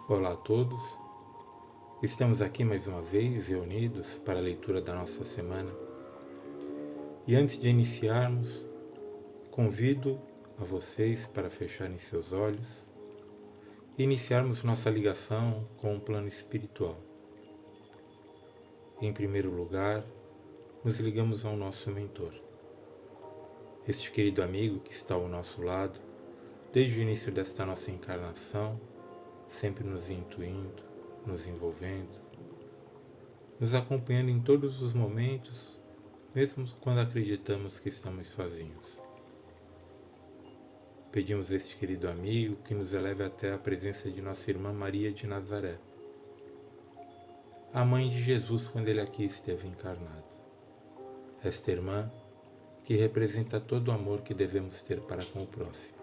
Olá a todos, estamos aqui mais uma vez reunidos para a leitura da nossa semana. E antes de iniciarmos, convido a vocês para fecharem seus olhos e iniciarmos nossa ligação com o plano espiritual. Em primeiro lugar, nos ligamos ao nosso mentor, este querido amigo que está ao nosso lado desde o início desta nossa encarnação, sempre nos intuindo, nos envolvendo, nos acompanhando em todos os momentos, mesmo quando acreditamos que estamos sozinhos. Pedimos a este querido amigo que nos eleve até a presença de nossa irmã Maria de Nazaré, a mãe de Jesus quando ele aqui esteve encarnado. Esta irmã que representa todo o amor que devemos ter para com o próximo.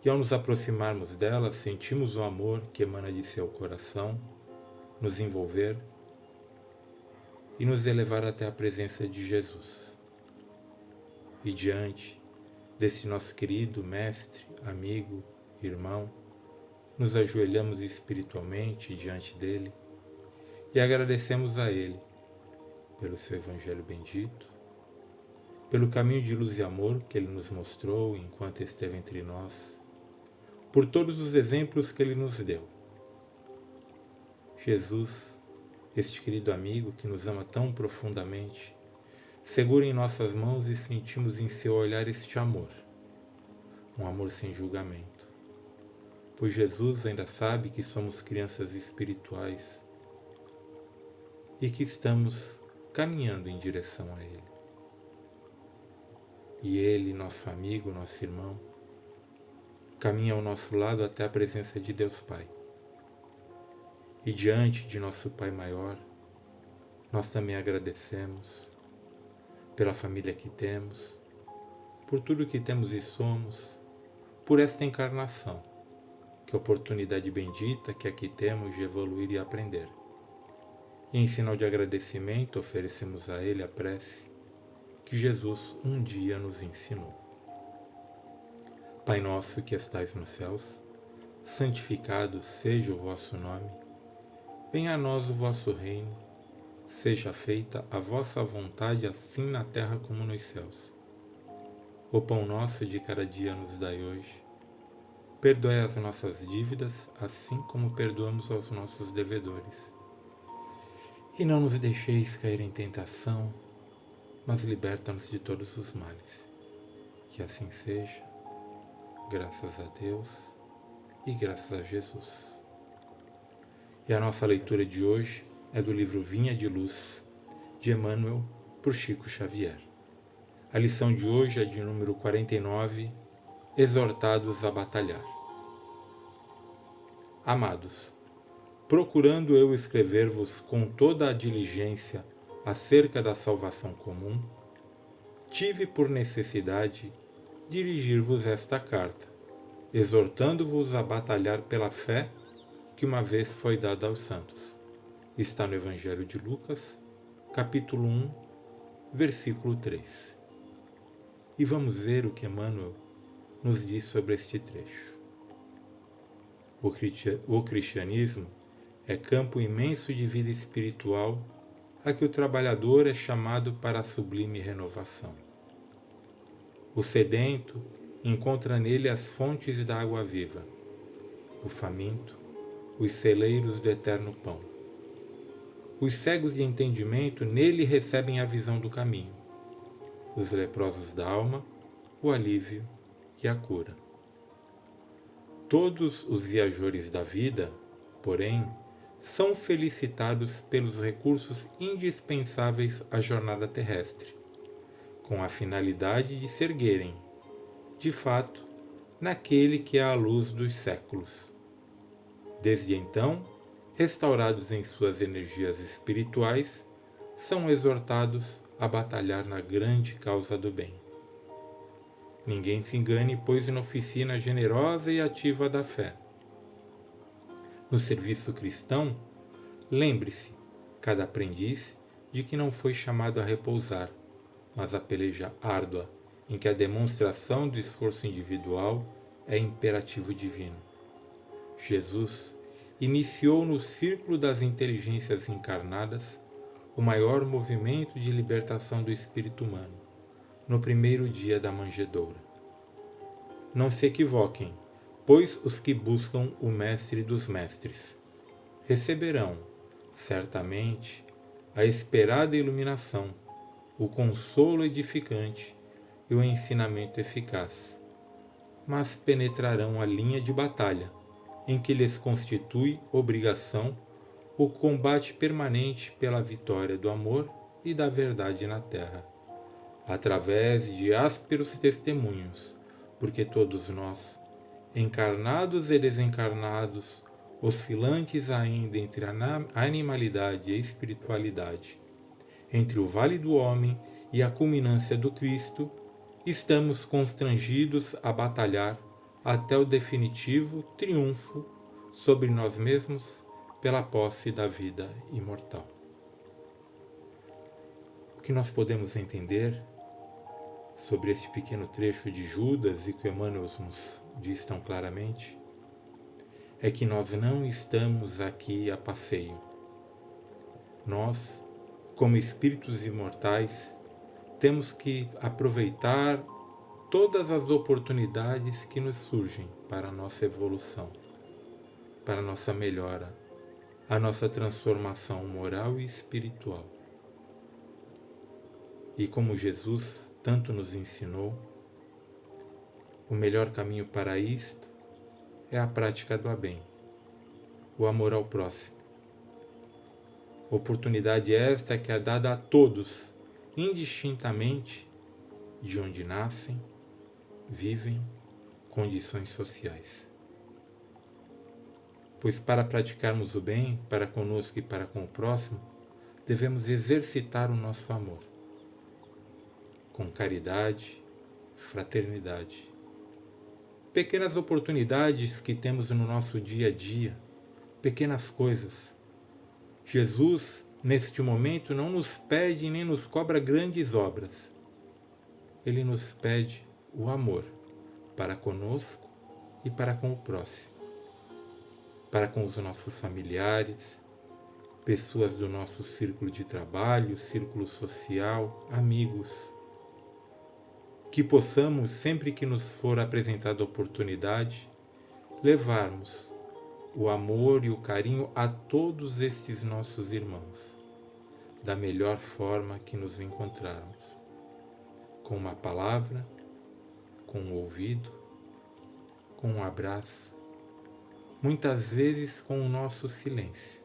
E ao nos aproximarmos dela, sentimos o amor que emana de seu coração, nos envolver e nos elevar até a presença de Jesus. E diante desse nosso querido mestre, amigo, irmão, nos ajoelhamos espiritualmente diante dele e agradecemos a ele pelo seu evangelho bendito, pelo caminho de luz e amor que ele nos mostrou enquanto esteve entre nós, por todos os exemplos que ele nos deu. Jesus, este querido amigo que nos ama tão profundamente, segura em nossas mãos e sentimos em seu olhar este amor, um amor sem julgamento. Pois Jesus ainda sabe que somos crianças espirituais e que estamos caminhando em direção a Ele. E Ele, nosso amigo, nosso irmão, caminha ao nosso lado até a presença de Deus Pai. E diante de nosso Pai maior, nós também agradecemos pela família que temos, por tudo que temos e somos, por esta encarnação, que oportunidade bendita que aqui temos de evoluir e aprender. E em sinal de agradecimento oferecemos a Ele a prece que Jesus um dia nos ensinou. Pai nosso que estais nos céus, santificado seja o vosso nome. Venha a nós o vosso reino, seja feita a vossa vontade, assim na terra como nos céus. O pão nosso de cada dia nos dai hoje. Perdoai as nossas dívidas, assim como perdoamos aos nossos devedores. E não nos deixeis cair em tentação, mas liberta-nos de todos os males. Que assim seja, graças a Deus e graças a Jesus. E a nossa leitura de hoje é do livro Vinha de Luz, de Emmanuel, por Chico Xavier. A lição de hoje é de número 49, Exortados a Batalhar. Amados, procurando eu escrever-vos com toda a diligência acerca da salvação comum, tive por necessidade dirigir-vos esta carta, exortando-vos a batalhar pela fé que uma vez foi dada aos santos. Está no Evangelho de Lucas, capítulo 1, versículo 3. E vamos ver o que Emmanuel nos diz sobre este trecho. O cristianismo é campo imenso de vida espiritual a que o trabalhador é chamado para a sublime renovação. O sedento encontra nele as fontes da água viva, o faminto, os celeiros do eterno pão. Os cegos de entendimento nele recebem a visão do caminho, os leprosos da alma, o alívio e a cura. Todos os viajores da vida, porém, são felicitados pelos recursos indispensáveis à jornada terrestre, com a finalidade de se erguerem, de fato, naquele que é a luz dos séculos. Desde então, restaurados em suas energias espirituais, são exortados a batalhar na grande causa do bem. Ninguém se engane, pois, na oficina generosa e ativa da fé. No serviço cristão, lembre-se, cada aprendiz, de que não foi chamado a repousar, mas a peleja árdua, em que a demonstração do esforço individual é imperativo divino. Jesus iniciou no círculo das inteligências encarnadas o maior movimento de libertação do espírito humano, no primeiro dia da manjedoura. Não se equivoquem, pois os que buscam o Mestre dos Mestres receberão, certamente, a esperada iluminação, o consolo edificante e o ensinamento eficaz, mas penetrarão a linha de batalha, em que lhes constitui obrigação o combate permanente pela vitória do amor e da verdade na terra, através de ásperos testemunhos, porque todos nós, encarnados e desencarnados, oscilantes ainda entre a animalidade e a espiritualidade, entre o vale do homem e a culminância do Cristo, estamos constrangidos a batalhar até o definitivo triunfo sobre nós mesmos pela posse da vida imortal. O que nós podemos entender sobre este pequeno trecho de Judas e que Emmanuel nos diz tão claramente é que nós não estamos aqui a passeio. Nós, como espíritos imortais, temos que aproveitar todas as oportunidades que nos surgem para a nossa evolução, para a nossa melhora, a nossa transformação moral e espiritual. E como Jesus tanto nos ensinou, o melhor caminho para isto é a prática do bem, o amor ao próximo. Oportunidade esta que é dada a todos, indistintamente de onde nascem, vivem, condições sociais. Pois para praticarmos o bem, para conosco e para com o próximo, devemos exercitar o nosso amor, com caridade, fraternidade. Pequenas oportunidades que temos no nosso dia a dia, pequenas coisas. Jesus, neste momento, não nos pede nem nos cobra grandes obras. Ele nos pede o amor para conosco e para com o próximo, para com os nossos familiares, pessoas do nosso círculo de trabalho, círculo social, amigos. Que possamos, sempre que nos for apresentada a oportunidade, levarmos o amor e o carinho a todos estes nossos irmãos, da melhor forma que nos encontrarmos, com uma palavra, com um ouvido, com um abraço, muitas vezes com o nosso silêncio,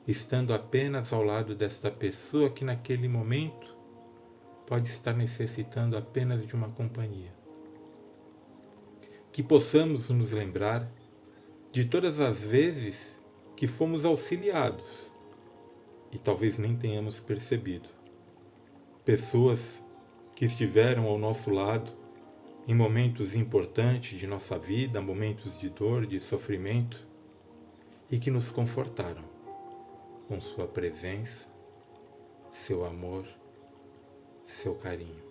estando apenas ao lado desta pessoa que naquele momento pode estar necessitando apenas de uma companhia. Que possamos nos lembrar de todas as vezes que fomos auxiliados e talvez nem tenhamos percebido. Pessoas que estiveram ao nosso lado em momentos importantes de nossa vida, momentos de dor, de sofrimento, e que nos confortaram com sua presença, seu amor, seu carinho.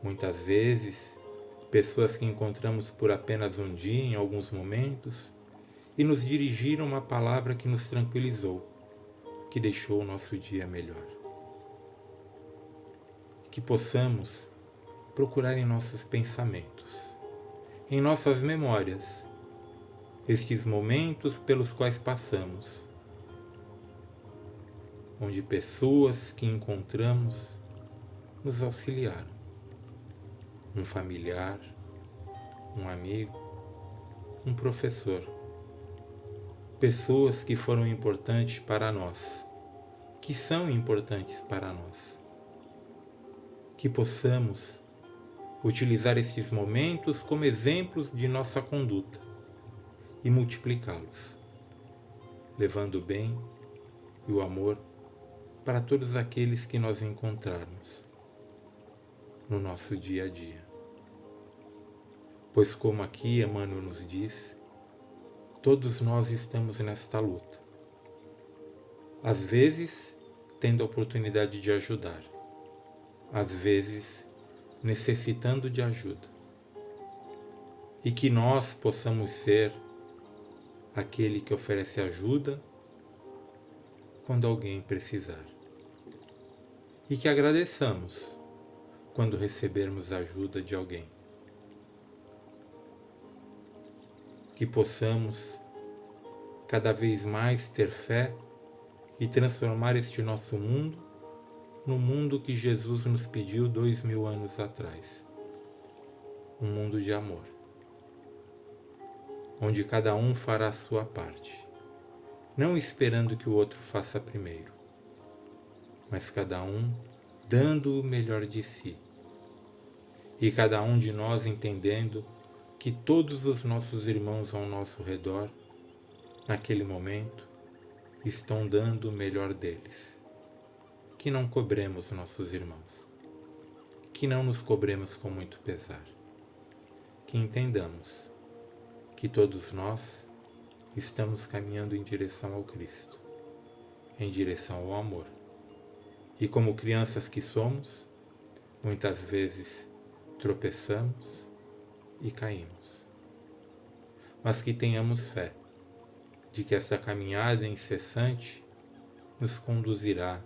Muitas vezes, pessoas que encontramos por apenas um dia, em alguns momentos, e nos dirigiram uma palavra que nos tranquilizou, que deixou o nosso dia melhor. Que possamos procurar em nossos pensamentos, em nossas memórias, estes momentos pelos quais passamos, onde pessoas que encontramos nos auxiliaram. Um familiar, um amigo, um professor. Pessoas que foram importantes para nós, que são importantes para nós. Que possamos utilizar estes momentos como exemplos de nossa conduta e multiplicá-los, levando o bem e o amor para todos aqueles que nós encontrarmos no nosso dia a dia. Pois como aqui Emmanuel nos diz, todos nós estamos nesta luta. Às vezes, tendo a oportunidade de ajudar. Às vezes, necessitando de ajuda. e que nós possamos ser aquele que oferece ajuda quando alguém precisar. E que agradeçamos quando recebermos a ajuda de alguém. Que possamos cada vez mais ter fé e transformar este nosso mundo no mundo que Jesus nos pediu 2000 anos atrás. Um mundo de amor, onde cada um fará a sua parte, não esperando que o outro faça primeiro, mas cada um dando o melhor de si, e cada um de nós entendendo que todos os nossos irmãos ao nosso redor, naquele momento, estão dando o melhor deles. Que não cobremos nossos irmãos, que não nos cobremos com muito pesar, que entendamos que todos nós estamos caminhando em direção ao Cristo, em direção ao amor. E como crianças que somos, muitas vezes tropeçamos e caímos. Mas que tenhamos fé de que essa caminhada incessante nos conduzirá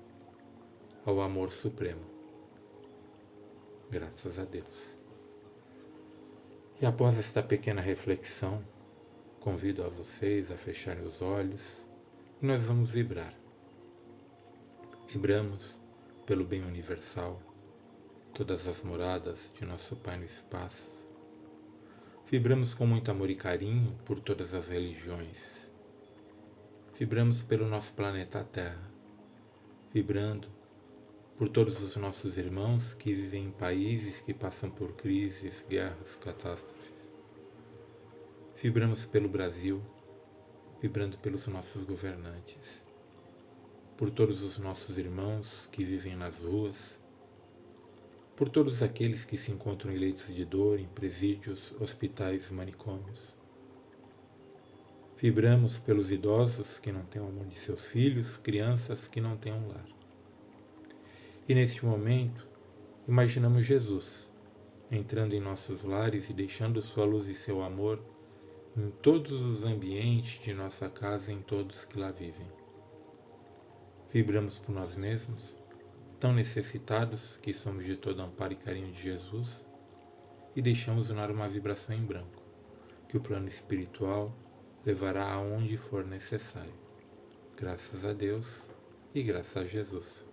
ao amor supremo. Graças a Deus. E após esta pequena reflexão, convido a vocês a fecharem os olhos e nós vamos vibrar. Vibramos pelo bem universal, todas as moradas de nosso Pai no espaço. Vibramos com muito amor e carinho por todas as religiões. Vibramos pelo nosso planeta Terra, vibrando por todos os nossos irmãos que vivem em países que passam por crises, guerras, catástrofes. Vibramos pelo Brasil, vibrando pelos nossos governantes, por todos os nossos irmãos que vivem nas ruas, por todos aqueles que se encontram em leitos de dor, em presídios, hospitais, manicômios. Vibramos pelos idosos que não têm o amor de seus filhos, crianças que não têm um lar. E neste momento, imaginamos Jesus entrando em nossos lares e deixando sua luz e seu amor em todos os ambientes de nossa casa e em todos que lá vivem. Vibramos por nós mesmos, tão necessitados que somos de todo amparo e carinho de Jesus, e deixamos unar uma vibração em branco, que o plano espiritual levará aonde for necessário. Graças a Deus e graças a Jesus.